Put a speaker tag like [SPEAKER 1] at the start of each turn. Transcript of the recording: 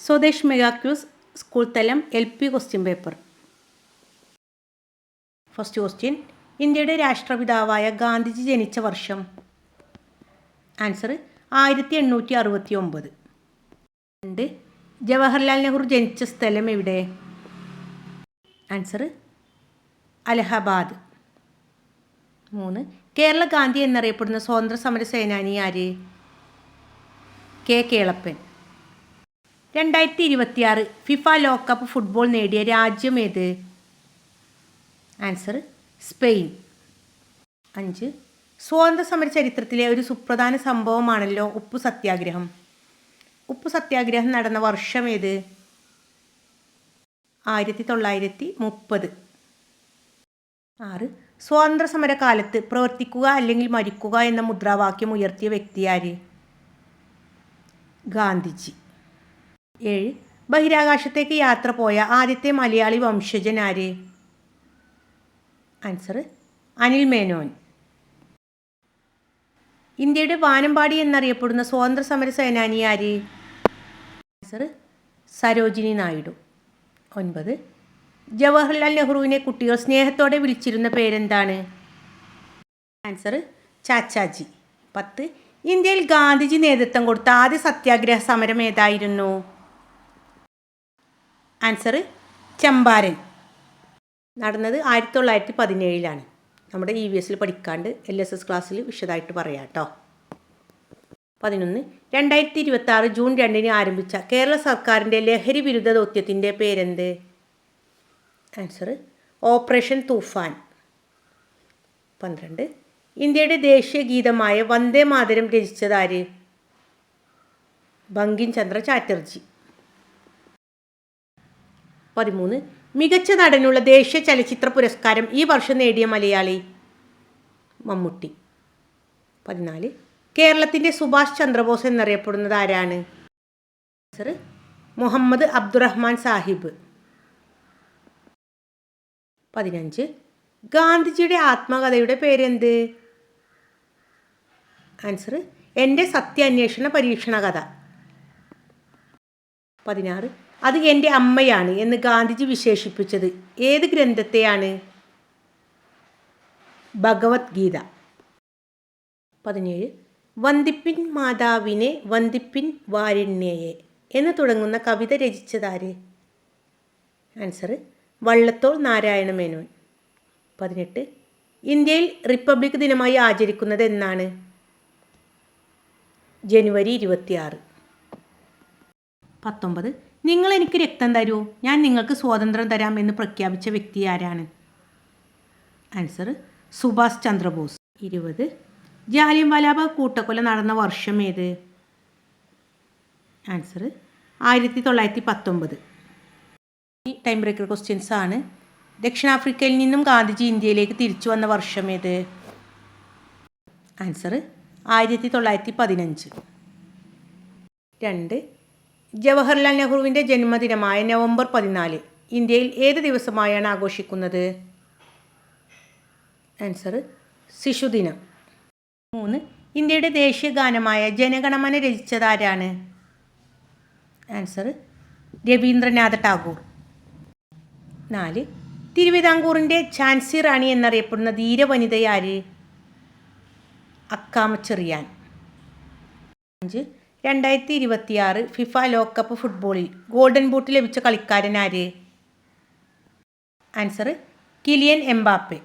[SPEAKER 1] Swadesh mega quiz school തലം LP question paper. First question, ഇന്ത്യയുടെ രാഷ്ട്രപിതാവായ ഗാന്ധിജി ജനിച്ച വർഷം? ആൻസർ 1869. 2. ജവഹർലാൽ നെഹ്റു ജനിച്ച സ്ഥലം എവിടെ? ആൻസർ അലഹബാദ്. 3. കേരള ഗാന്ധി എന്നറിയപ്പെടുന്ന സ്വാതന്ത്ര്യ സമര സേനാനി ആര്? K. കേളപ്പൻ. 2026 ഫിഫ ലോകകപ്പ് ഫുട്ബോൾ നേടിയ രാജ്യം ഏത്? Answer Spain. 5. സ്വാതന്ത്ര്യ സമര ചരിത്രത്തിലെ ഒരു സുപ്രധാന സംഭവമാണല്ലോ ഉപ്പു സത്യാഗ്രഹം. ഉപ്പു സത്യാഗ്രഹം നടന്ന വർഷം ഏത്? 1930. 6. സ്വാതന്ത്ര്യ സമര കാലത്ത് പ്രവർത്തിക്കുക അല്ലെങ്കിൽ മരിക്കുക എന്ന മുദ്രാവാക്യം ഉയർത്തിയ വ്യക്തി ആര്? ഗാന്ധിജി. 7. ബഹിരാകാശത്തേക്ക് യാത്ര പോയ ആദ്യത്തെ മലയാളി വംശജൻ ആര്? ആൻസർ അനിൽ മേനോൻ. ഇന്ത്യയുടെ വാനമ്പാടി എന്നറിയപ്പെടുന്ന സ്വാതന്ത്ര്യ സമര സേനാനി ആര്? ആൻസർ സരോജിനി നായിഡു. 9. ജവഹർലാൽ നെഹ്റുവിനെ കുട്ടികൾ സ്നേഹത്തോടെ വിളിച്ചിരുന്ന പേരെന്താണ്? ആൻസർ ചാച്ചാജി. 10. ഇന്ത്യയിൽ ഗാന്ധിജി നേതൃത്വം കൊടുത്ത ആദ്യ സത്യാഗ്രഹ സമരം ഏതായിരുന്നു? ആൻസർ ചമ്പാരൻ. നടന്നത് 1917 നമ്മുടെ EVS പഠിക്കാണ്ട് LSS ക്ലാസ്സിൽ വിശദമായിട്ട് പറയാം കേട്ടോ. 11. 2026 ജൂൺ 2 ആരംഭിച്ച കേരള സർക്കാരിൻ്റെ ലഹരി വിരുദ്ധ ദൗത്യത്തിൻ്റെ പേരെന്ത്? ആൻസർ ഓപ്പറേഷൻ തൂഫാൻ. 12. ഇന്ത്യയുടെ ദേശീയ ഗീതമായ വന്ദേ മാതരം രചിച്ചതാര്? ബങ്കിം ചന്ദ്ര ചാറ്റർജി. 13. മികച്ച നടനുള്ള ദേശീയ ചലച്ചിത്ര പുരസ്കാരം ഈ വർഷം നേടിയ മലയാളി? മമ്മൂട്ടി. 14. കേരളത്തിൻ്റെ സുഭാഷ് ചന്ദ്രബോസ് എന്നറിയപ്പെടുന്നത് ആരാണ്? ആൻസർ മുഹമ്മദ് അബ്ദുറഹ്മാൻ സാഹിബ്. 15. ഗാന്ധിജിയുടെ ആത്മകഥയുടെ പേരെന്ത്? ആൻസർ എൻ്റെ സത്യാന്വേഷണ പരീക്ഷണ കഥ. 16. അത് എൻ്റെ അമ്മയാണ് എന്ന് ഗാന്ധിജി വിശേഷിപ്പിച്ചത് ഏത് ഗ്രന്ഥത്തെയാണ്? ഭഗവത്ഗീത. 17. വന്ദിപ്പിൻ മാതാവിനെ വന്ദിപ്പിൻ വാരിണ്യയെ എന്ന് തുടങ്ങുന്ന കവിത രചിച്ചതാര്? ആൻസർ വള്ളത്തോൾ നാരായണ മേനോൻ. 18. ഇന്ത്യയിൽ റിപ്പബ്ലിക് ദിനമായി ആചരിക്കുന്നത് എന്നാണ്? ജനുവരി 26. 19. നിങ്ങൾ എനിക്ക് രക്തം തരൂ, ഞാൻ നിങ്ങൾക്ക് സ്വാതന്ത്ര്യം തരാം എന്ന് പ്രഖ്യാപിച്ച വ്യക്തി ആരാണ്? ആൻസർ സുഭാഷ് ചന്ദ്രബോസ്. 20. ജാലിയൻവാലാബാഗ് കൂട്ടക്കൊല നടന്ന വർഷം ഏത്? ആൻസർ 1919. ഈ ടൈം ബ്രേക്കർ ക്വസ്റ്റ്യൻസ് ആണ്. ദക്ഷിണാഫ്രിക്കയിൽ നിന്നും ഗാന്ധിജി ഇന്ത്യയിലേക്ക് തിരിച്ചു വന്ന വർഷം ഏത്? ആൻസർ 1915. 2. ജവഹർലാൽ നെഹ്റുവിൻ്റെ ജന്മദിനമായ നവംബർ 14 ഇന്ത്യയിൽ ഏത് ദിവസമായാണ് ആഘോഷിക്കുന്നത്? ആൻസർ ശിശുദിനം. 3. ഇന്ത്യയുടെ ദേശീയ ഗാനമായ ജനഗണമന രചിച്ചതാരാണ്? ആൻസർ രവീന്ദ്രനാഥ ടാഗോർ. 4. തിരുവിതാംകൂറിൻ്റെ ഝാൻസി റാണി എന്നറിയപ്പെടുന്ന ധീരവനിതയാര്? അക്കാമച്ചെറിയാൻ. 5. 2026 ഫിഫ ലോകകപ്പ് ഫുട്ബോളിൽ ഗോൾഡൻ ബൂട്ട് ലഭിച്ച കളിക്കാരൻ ആര്? Answer Kylian Mbappe.